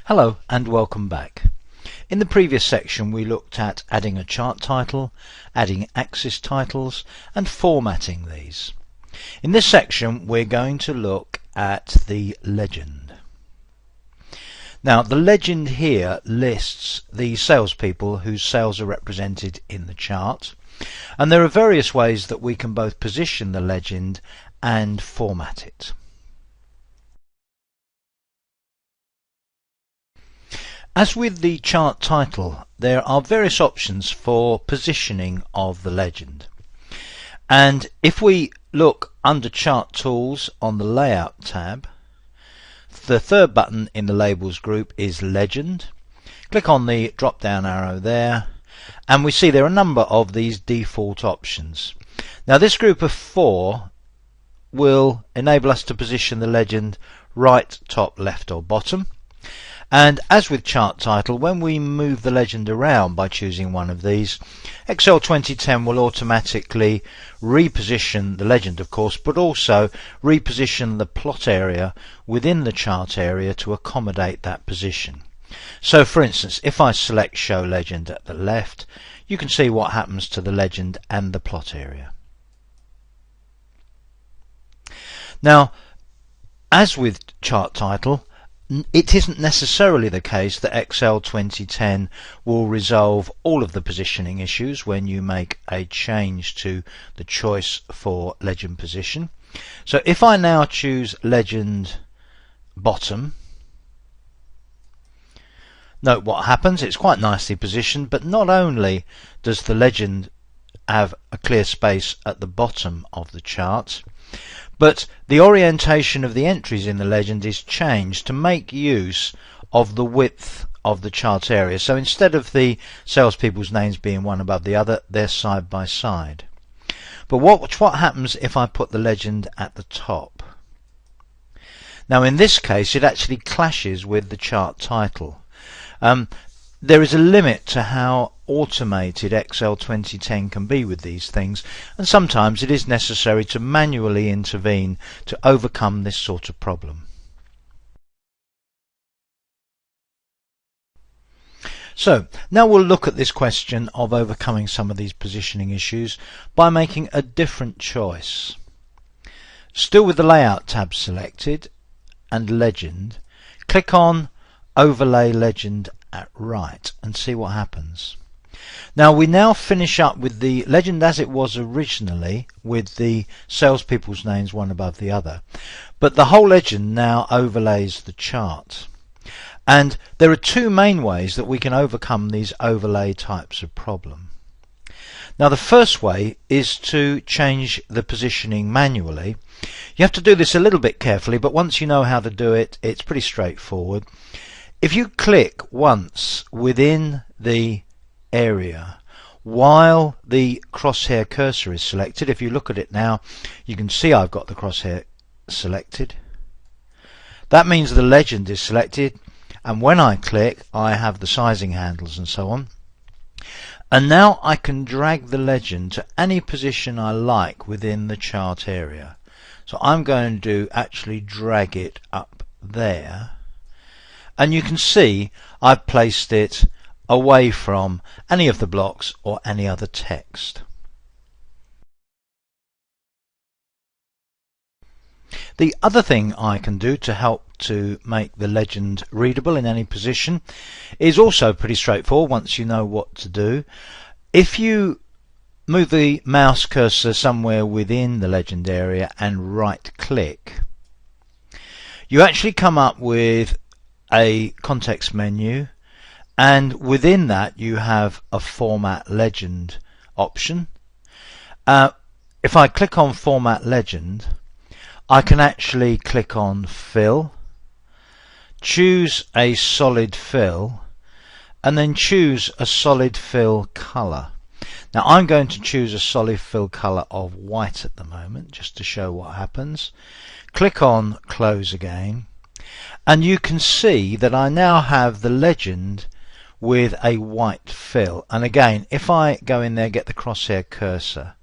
Hello and welcome back. In the previous section we looked at adding a chart title, adding axis titles and formatting these. In this section we're going to look at the legend. Now the legend here lists the salespeople whose sales are represented in the chart, and there are various ways that we can both position the legend and format it. As with the chart title, there are various options for positioning of the legend. And if we look under Chart Tools on the Layout tab, the third button in the Labels group is Legend. Click on the drop down arrow there and we see there are a number of these default options. Now this group of 4 will enable us to position the legend right, top, left or bottom. And as with chart title, when we move the legend around by choosing one of these, Excel 2010 will automatically reposition the legend, of course, but also reposition the plot area within the chart area to accommodate that position. So for instance, if I select Show Legend at the left, you can see what happens to the legend and the plot area. Now, as with chart title, it isn't necessarily the case that Excel 2010 will resolve all of the positioning issues when you make a change to the choice for legend position. So if I now choose legend bottom, note what happens. It's quite nicely positioned, but not only does the legend have a clear space at the bottom of the chart, but the orientation of the entries in the legend is changed to make use of the width of the chart area. So instead of the salespeople's names being one above the other, they're side by side. But what happens if I put the legend at the top? Now in this case it actually clashes with the chart title. There is a limit to how automated Excel 2010 can be with these things, and sometimes it is necessary to manually intervene to overcome this sort of problem. So now we'll look at this question of overcoming some of these positioning issues by making a different choice. Still with the Layout tab selected and Legend, click on Overlay Legend at right and see what happens. Now we now finish up with the legend as it was originally, with the salespeople's names one above the other, but the whole legend now overlays the chart. And there are two main ways that we can overcome these overlay types of problem. Now the first way is to change the positioning manually. You have to do this a little bit carefully, but once you know how to do it, it's pretty straightforward. If you click once within the area while the crosshair cursor is selected, if you look at it now, you can see I've got the crosshair selected. That means the legend is selected, and when I click I have the sizing handles and so on. And now I can drag the legend to any position I like within the chart area. So I'm going to actually drag it up there. And you can see I've placed it away from any of the blocks or any other text. The other thing I can do to help to make the legend readable in any position is also pretty straightforward once you know what to do. If you move the mouse cursor somewhere within the legend area and right click, you actually come up with a context menu, and within that you have a Format Legend option. If I click on Format Legend, I can actually click on Fill, choose a solid fill, and then choose a solid fill color. Now I'm going to choose a solid fill color of white at the moment just to show what happens. Click on Close again, and you can see that I now have the legend with a white fill. And again, if I go in there, get the crosshair cursor,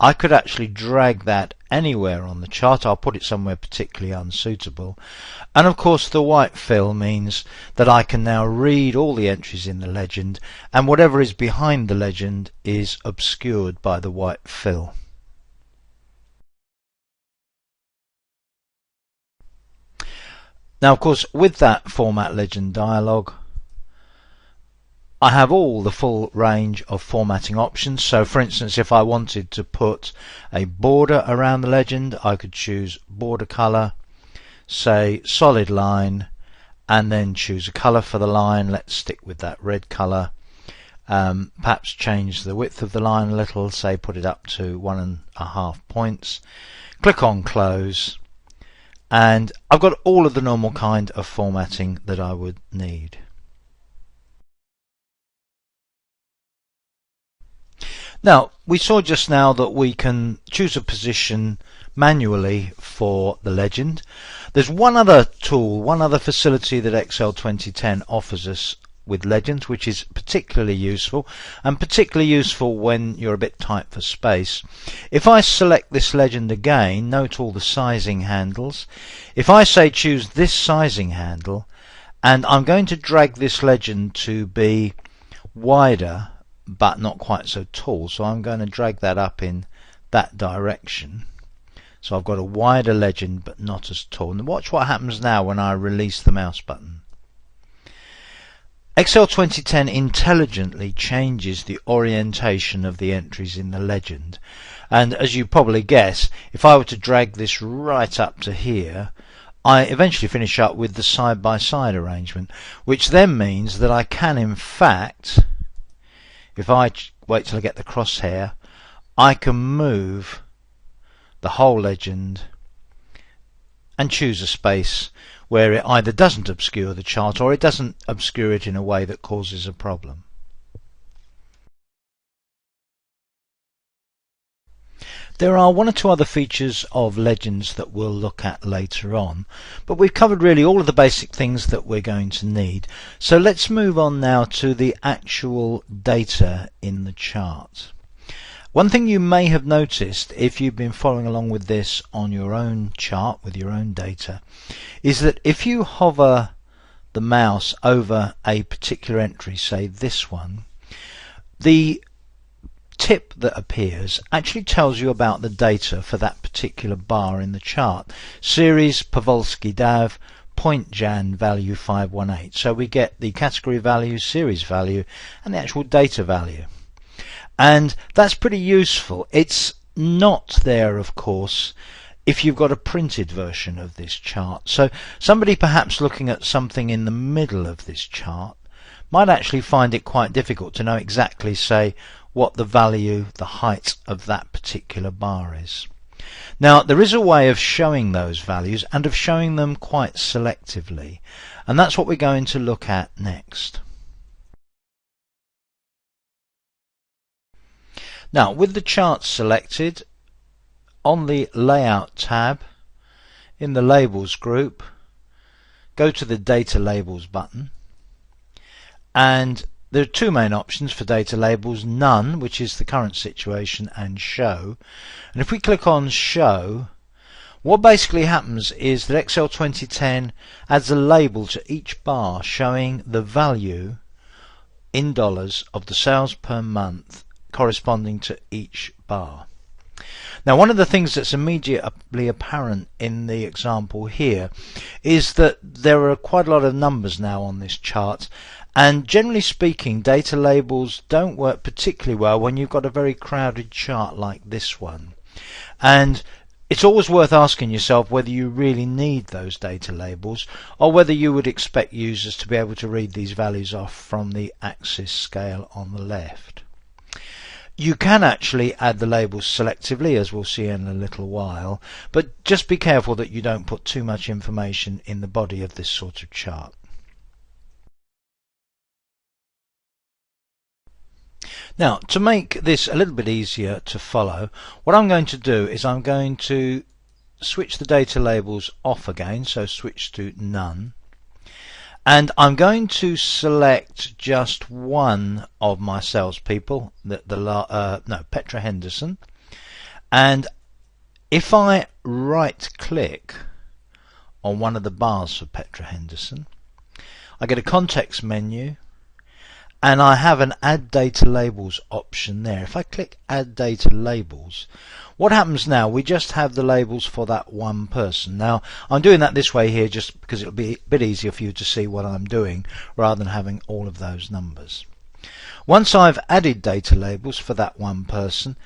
I could actually drag that anywhere on the chart. I'll put it somewhere particularly unsuitable. And of course the white fill means that I can now read all the entries in the legend, and whatever is behind the legend is obscured by the white fill. Now of course with that Format Legend dialog, I have all the full range of formatting options. So for instance, if I wanted to put a border around the legend, I could choose border color, say solid line, and then choose a color for the line. Let's stick with that red color. Perhaps change the width of the line a little, say put it up to 1.5 points. Click on close, and I've got all of the normal kind of formatting that I would need. Now, we saw just now that we can choose a position manually for the legend. There's one other tool, one other facility that Excel 2010 offers us with legends, which is particularly useful, and particularly useful when you're a bit tight for space. If I select this legend again, note all the sizing handles. If I say choose this sizing handle, and I'm going to drag this legend to be wider but not quite so tall, so I'm going to drag that up in that direction. So I've got a wider legend but not as tall. And watch what happens now when I release the mouse button. Excel 2010 intelligently changes the orientation of the entries in the legend, and as you probably guess, if I were to drag this right up to here, I eventually finish up with the side-by-side arrangement, which then means that I can in fact, if I wait till I get the crosshair, I can move the whole legend and choose a space where it either doesn't obscure the chart or it doesn't obscure it in a way that causes a problem. There are one or two other features of legends that we'll look at later on, but we've covered really all of the basic things that we're going to need. So let's move on now to the actual data in the chart. One thing you may have noticed if you've been following along with this on your own chart with your own data is that if you hover the mouse over a particular entry, say this one, the tip that appears actually tells you about the data for that particular bar in the chart. Series Powolski DAV, point Jan value 518. So we get the category value, series value, and the actual data value. And that's pretty useful. It's not there, of course, if you've got a printed version of this chart. So somebody perhaps looking at something in the middle of this chart might actually find it quite difficult to know exactly, say, what the value, the height of that particular bar is. Now, there is a way of showing those values and of showing them quite selectively, and that's what we're going to look at next. Now, with the chart selected, on the Layout tab, in the Labels group, go to the Data Labels button, and there are two main options for data labels: None, which is the current situation, and Show. And if we click on Show, what basically happens is that Excel 2010 adds a label to each bar showing the value in dollars of the sales per month corresponding to each bar. Now, one of the things that's immediately apparent in the example here is that there are quite a lot of numbers now on this chart, and generally speaking, data labels don't work particularly well when you've got a very crowded chart like this one. And it's always worth asking yourself whether you really need those data labels, or whether you would expect users to be able to read these values off from the axis scale on the left. You can actually add the labels selectively, as we'll see in a little while, but just be careful that you don't put too much information in the body of this sort of chart. Now, to make this a little bit easier to follow, what I'm going to do is I'm going to switch the data labels off again, so switch to None, and I'm going to select just one of my salespeople, Petra Henderson, and if I right click on one of the bars for Petra Henderson, I get a context menu and I have an Add Data Labels option there. If I click Add Data Labels, what happens now, we just have the labels for that one person. Now, I'm doing that this way here just because it'll be a bit easier for you to see what I'm doing rather than having all of those numbers. Once I've added data labels for that one person,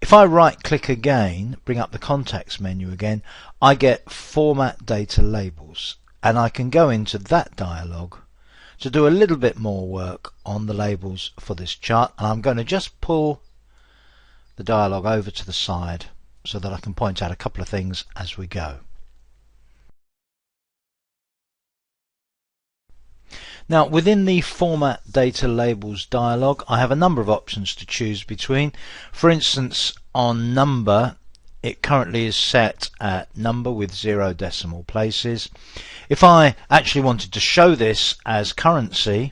if I right click again, bring up the context menu again, I get Format Data Labels, and I can go into that dialog to do a little bit more work on the labels for this chart. And I'm going to just pull the dialog over to the side so that I can point out a couple of things as we go. Now, within the Format Data Labels dialog, I have a number of options to choose between. For instance, on number, it currently is set at number with 0 decimal places. If I actually wanted to show this as currency,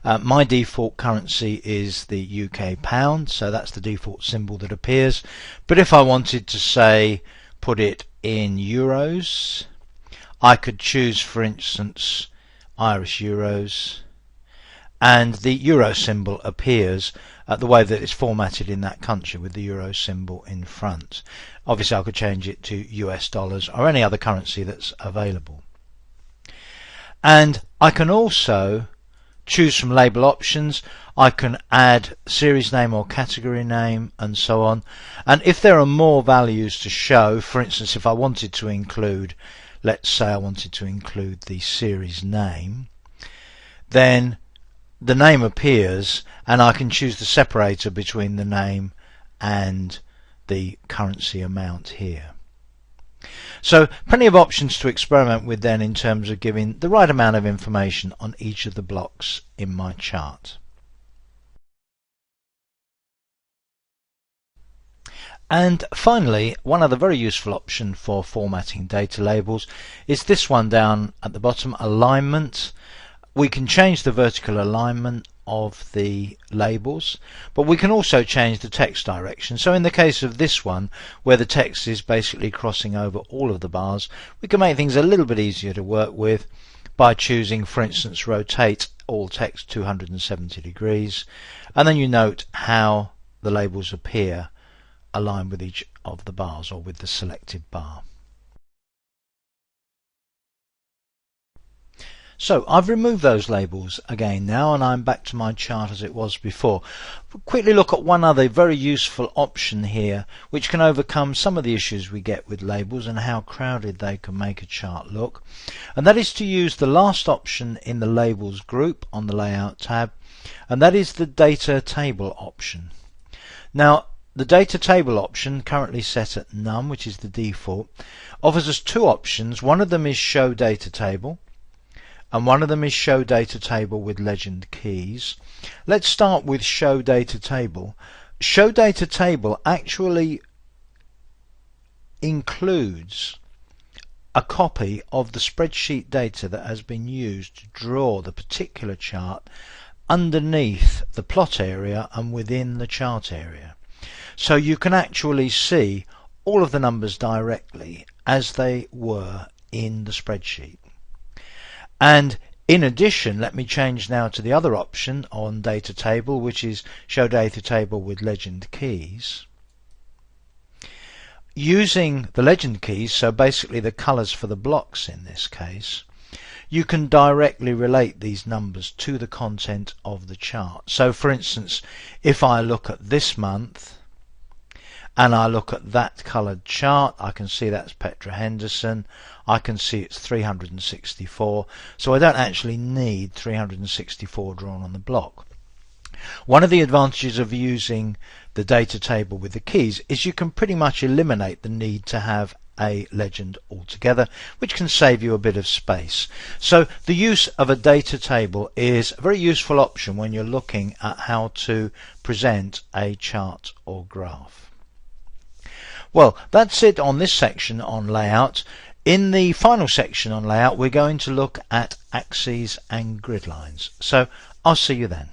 my default currency is the UK pound, so that's the default symbol that appears. But if I wanted to, say, put it in euros, I could choose, for instance, Irish euros, and the euro symbol appears the way that it's formatted in that country with the euro symbol in front. Obviously I could change it to US dollars or any other currency that's available. And I can also choose from label options. I can add series name or category name and so on. And if there are more values to show, for instance, if I wanted to include, let's say I wanted to include the series name, then the name appears and I can choose the separator between the name and the currency amount here. So plenty of options to experiment with then in terms of giving the right amount of information on each of the blocks in my chart. And finally, one other very useful option for formatting data labels is this one down at the bottom, alignment. We can change the vertical alignment of the labels, but we can also change the text direction. So in the case of this one, where the text is basically crossing over all of the bars, we can make things a little bit easier to work with by choosing, for instance, rotate all text 270 degrees, and then you note how the labels appear aligned with each of the bars or with the selected bar. So I've removed those labels again now, and I'm back to my chart as it was before. We'll quickly look at one other very useful option here which can overcome some of the issues we get with labels and how crowded they can make a chart look, and that is to use the last option in the labels group on the layout tab, and that is the data table option. Now, the data table option, currently set at none, which is the default, offers us two options. One of them is show data table, and one of them is show data table with legend keys. Let's start with show data table. Show data table actually includes a copy of the spreadsheet data that has been used to draw the particular chart underneath the plot area and within the chart area. So you can actually see all of the numbers directly as they were in the spreadsheet. And in addition, let me change now to the other option on data table, which is show data table with legend keys. Using the legend keys, so basically the colors for the blocks in this case, you can directly relate these numbers to the content of the chart. So for instance, if I look at this month and I look at that colored chart, I can see that's Petra Henderson. I can see it's 364, so I don't actually need 364 drawn on the block. One of the advantages of using the data table with the keys is you can pretty much eliminate the need to have a legend altogether, which can save you a bit of space. So the use of a data table is a very useful option when you're looking at how to present a chart or graph. Well, that's it on this section on layout. In the final section on layout, we're going to look at axes and grid lines. So I'll see you then.